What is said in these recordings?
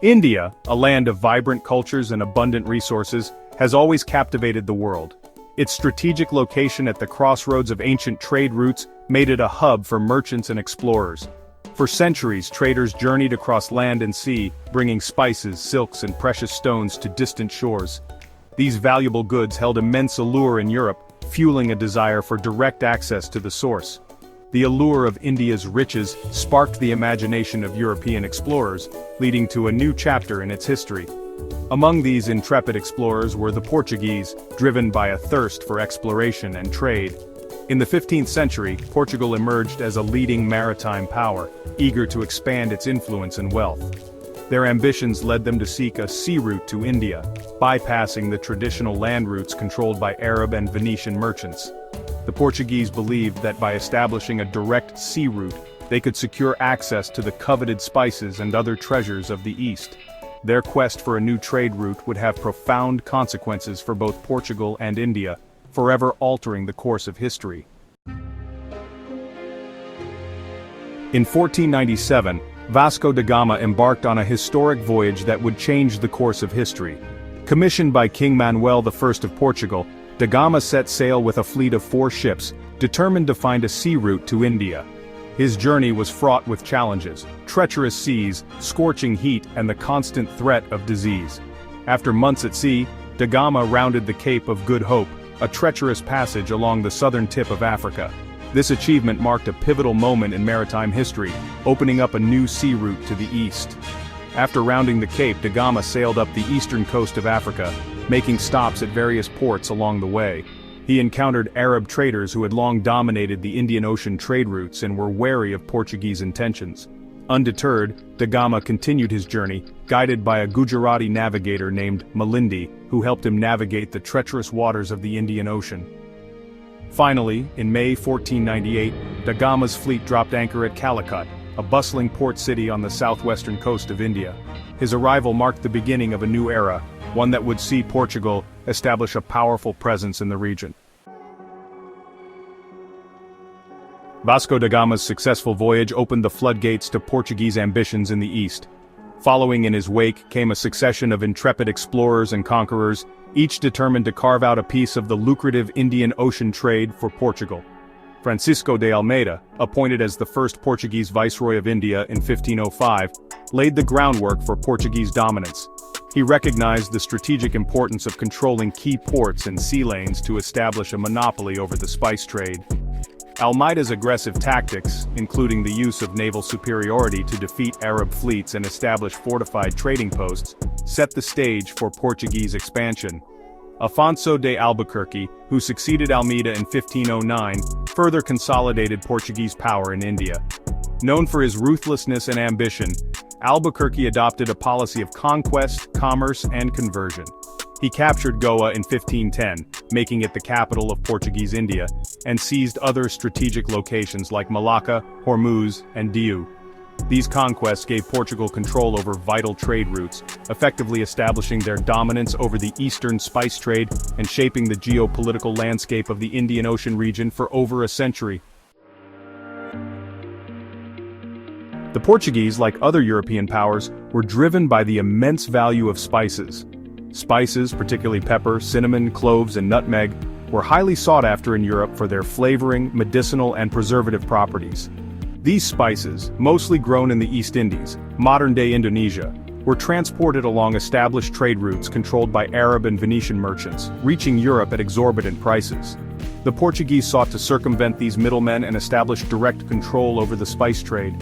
India, a land of vibrant cultures and abundant resources, has always captivated the world. Its strategic location at the crossroads of ancient trade routes made it a hub for merchants and explorers. For centuries, traders journeyed across land and sea, bringing spices, silks, and precious stones to distant shores. These valuable goods held immense allure in Europe, fueling a desire for direct access to the source. The allure of India's riches sparked the imagination of European explorers, leading to a new chapter in its history. Among these intrepid explorers were the Portuguese, driven by a thirst for exploration and trade. In the 15th century, Portugal emerged as a leading maritime power, eager to expand its influence and wealth. Their ambitions led them to seek a sea route to India, bypassing the traditional land routes controlled by Arab and Venetian merchants. The Portuguese believed that by establishing a direct sea route, they could secure access to the coveted spices and other treasures of the East. Their quest for a new trade route would have profound consequences for both Portugal and India, forever altering the course of history. In 1497, Vasco da Gama embarked on a historic voyage that would change the course of history. Commissioned by King Manuel I of Portugal, da Gama set sail with a fleet of 4 ships, determined to find a sea route to India. His journey was fraught with challenges: treacherous seas, scorching heat, and the constant threat of disease. After months at sea, da Gama rounded the Cape of Good Hope, a treacherous passage along the southern tip of Africa. This achievement marked a pivotal moment in maritime history, opening up a new sea route to the east. After rounding the Cape, da Gama sailed up the eastern coast of Africa, making stops at various ports along the way. He encountered Arab traders who had long dominated the Indian Ocean trade routes and were wary of Portuguese intentions. Undeterred, da Gama continued his journey, guided by a Gujarati navigator named Malindi, who helped him navigate the treacherous waters of the Indian Ocean. Finally, in May 1498, da Gama's fleet dropped anchor at Calicut, a bustling port city on the southwestern coast of India. His arrival marked the beginning of a new era, one that would see Portugal establish a powerful presence in the region. Vasco da Gama's successful voyage opened the floodgates to Portuguese ambitions in the east. Following in his wake came a succession of intrepid explorers and conquerors, each determined to carve out a piece of the lucrative Indian Ocean trade for Portugal. Francisco de Almeida, appointed as the first Portuguese viceroy of India in 1505, laid the groundwork for Portuguese dominance. He recognized the strategic importance of controlling key ports and sea lanes to establish a monopoly over the spice trade. Almeida's aggressive tactics, including the use of naval superiority to defeat Arab fleets and establish fortified trading posts, set the stage for Portuguese expansion. Afonso de Albuquerque, who succeeded Almeida in 1509, further consolidated Portuguese power in India. Known for his ruthlessness and ambition, Albuquerque adopted a policy of conquest, commerce, and conversion. He captured Goa in 1510, making it the capital of Portuguese India, and seized other strategic locations like Malacca, Hormuz, and Diu. These conquests gave Portugal control over vital trade routes, effectively establishing their dominance over the eastern spice trade and shaping the geopolitical landscape of the Indian Ocean region for over a century. The Portuguese, like other European powers, were driven by the immense value of spices. Spices, particularly pepper, cinnamon, cloves, and nutmeg, were highly sought after in Europe for their flavoring, medicinal, and preservative properties. These spices, mostly grown in the East Indies, modern-day Indonesia, were transported along established trade routes controlled by Arab and Venetian merchants, reaching Europe at exorbitant prices. The Portuguese sought to circumvent these middlemen and establish direct control over the spice trade.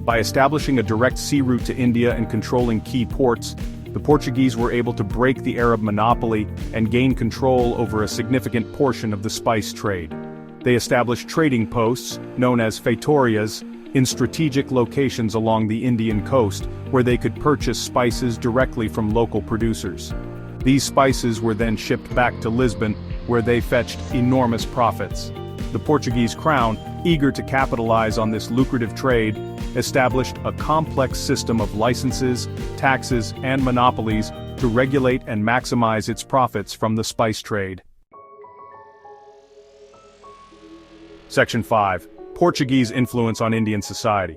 By establishing a direct sea route to India and controlling key ports, the Portuguese were able to break the Arab monopoly and gain control over a significant portion of the spice trade. They established trading posts, known as feitorias, in strategic locations along the Indian coast, where they could purchase spices directly from local producers. These spices were then shipped back to Lisbon, where they fetched enormous profits. The Portuguese crown, eager to capitalize on this lucrative trade, established a complex system of licenses, taxes, and monopolies to regulate and maximize its profits from the spice trade. Section 5. Portuguese influence on Indian society.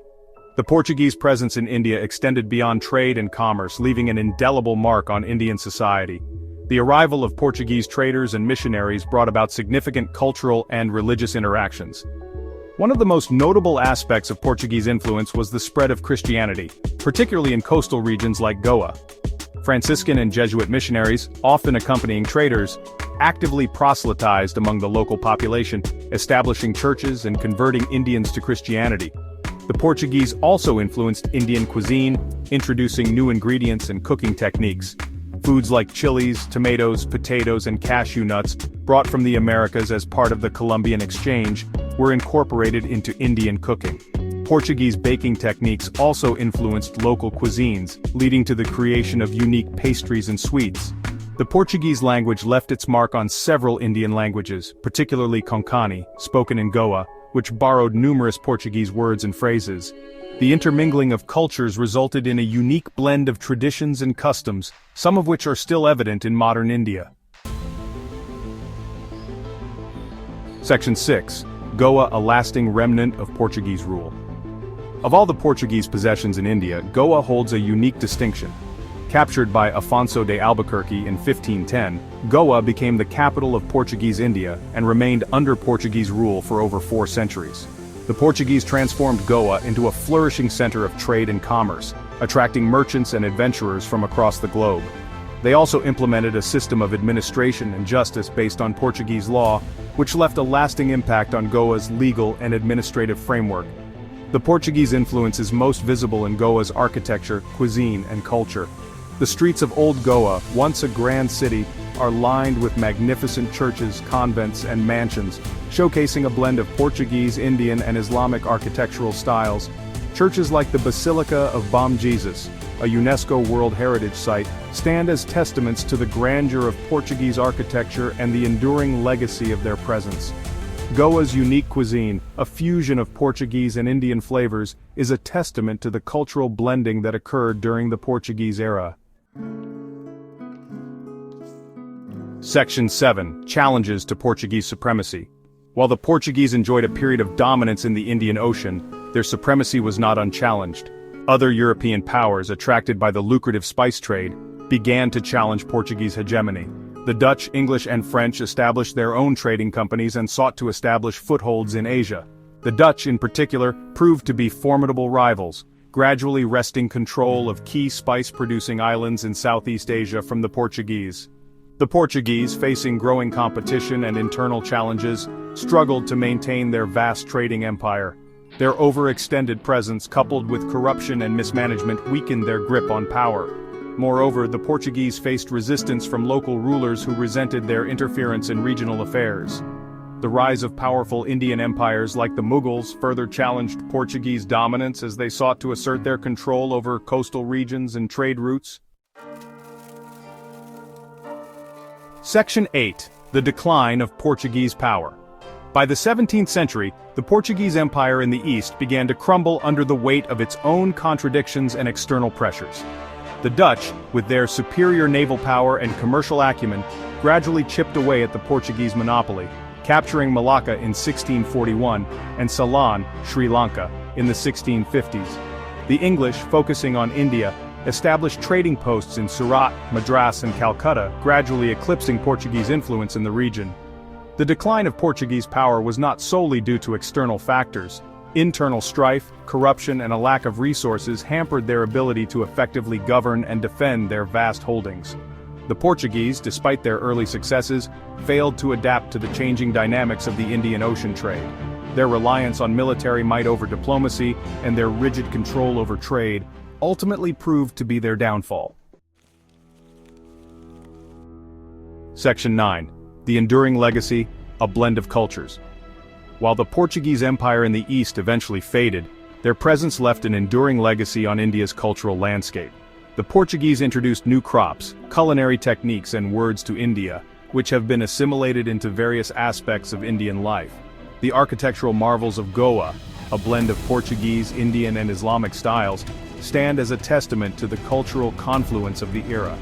The Portuguese presence in India extended beyond trade and commerce, leaving an indelible mark on Indian society. The arrival of Portuguese traders and missionaries brought about significant cultural and religious interactions. One of the most notable aspects of Portuguese influence was the spread of Christianity, particularly in coastal regions like Goa. Franciscan and Jesuit missionaries, often accompanying traders, actively proselytized among the local population, establishing churches and converting Indians to Christianity. The Portuguese also influenced Indian cuisine, introducing new ingredients and cooking techniques. Foods like chilies, tomatoes, potatoes, and cashew nuts, brought from the Americas as part of the Columbian exchange, were incorporated into Indian cooking. Portuguese baking techniques also influenced local cuisines, leading to the creation of unique pastries and sweets. The Portuguese language left its mark on several Indian languages, particularly Konkani, spoken in Goa, which borrowed numerous Portuguese words and phrases. The intermingling of cultures resulted in a unique blend of traditions and customs, some of which are still evident in modern India. Section 6. Goa, a lasting remnant of Portuguese rule. Of all the Portuguese possessions in India, Goa holds a unique distinction. Captured by Afonso de Albuquerque in 1510, Goa became the capital of Portuguese India and remained under Portuguese rule for over 4 centuries. The Portuguese transformed Goa into a flourishing center of trade and commerce, attracting merchants and adventurers from across the globe. They also implemented a system of administration and justice based on Portuguese law, which left a lasting impact on Goa's legal and administrative framework. The Portuguese influence is most visible in Goa's architecture, cuisine, and culture. The streets of Old Goa, once a grand city, are lined with magnificent churches, convents, and mansions, showcasing a blend of Portuguese, Indian, and Islamic architectural styles. Churches like the Basilica of Bom Jesus, a UNESCO World Heritage Site, stand as testaments to the grandeur of Portuguese architecture and the enduring legacy of their presence. Goa's unique cuisine, a fusion of Portuguese and Indian flavors, is a testament to the cultural blending that occurred during the Portuguese era. Section 7. Challenges to Portuguese supremacy. While the Portuguese enjoyed a period of dominance in the Indian Ocean, their supremacy was not unchallenged. Other European powers, attracted by the lucrative spice trade, began to challenge Portuguese hegemony. The Dutch, English, and French established their own trading companies and sought to establish footholds in Asia. The Dutch, in particular, proved to be formidable rivals, gradually wresting control of key spice-producing islands in Southeast Asia from the Portuguese. The Portuguese, facing growing competition and internal challenges, struggled to maintain their vast trading empire. Their overextended presence, coupled with corruption and mismanagement, weakened their grip on power. Moreover, the Portuguese faced resistance from local rulers who resented their interference in regional affairs. The rise of powerful Indian empires like the Mughals further challenged Portuguese dominance as they sought to assert their control over coastal regions and trade routes. Section 8. The decline of Portuguese power. By the 17th century, the Portuguese Empire in the East began to crumble under the weight of its own contradictions and external pressures. The Dutch, with their superior naval power and commercial acumen, gradually chipped away at the Portuguese monopoly, capturing Malacca in 1641 and Ceylon, Sri Lanka, in the 1650s. The English, focusing on India, established trading posts in Surat, Madras, and Calcutta, gradually eclipsing Portuguese influence in the region. The decline of Portuguese power was not solely due to external factors. Internal strife, corruption, and a lack of resources hampered their ability to effectively govern and defend their vast holdings. The Portuguese, despite their early successes, failed to adapt to the changing dynamics of the Indian Ocean trade. Their reliance on military might over diplomacy, and their rigid control over trade, ultimately proved to be their downfall. Section 9. The enduring legacy, a blend of cultures. While the Portuguese Empire in the East eventually faded, their presence left an enduring legacy on India's cultural landscape. The Portuguese introduced new crops, culinary techniques, and words to India, which have been assimilated into various aspects of Indian life. The architectural marvels of Goa, a blend of Portuguese, Indian, and Islamic styles, stand as a testament to the cultural confluence of the era.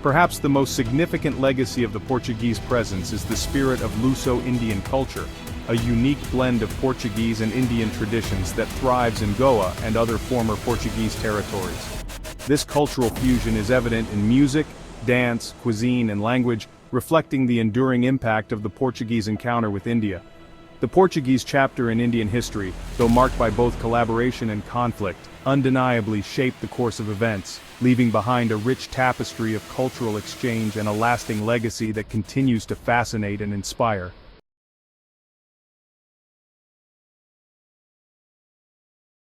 Perhaps the most significant legacy of the Portuguese presence is the spirit of Luso-Indian culture, a unique blend of Portuguese and Indian traditions that thrives in Goa and other former Portuguese territories. This cultural fusion is evident in music, dance, cuisine, and language, reflecting the enduring impact of the Portuguese encounter with India. The Portuguese chapter in Indian history, though marked by both collaboration and conflict, undeniably shaped the course of events, leaving behind a rich tapestry of cultural exchange and a lasting legacy that continues to fascinate and inspire.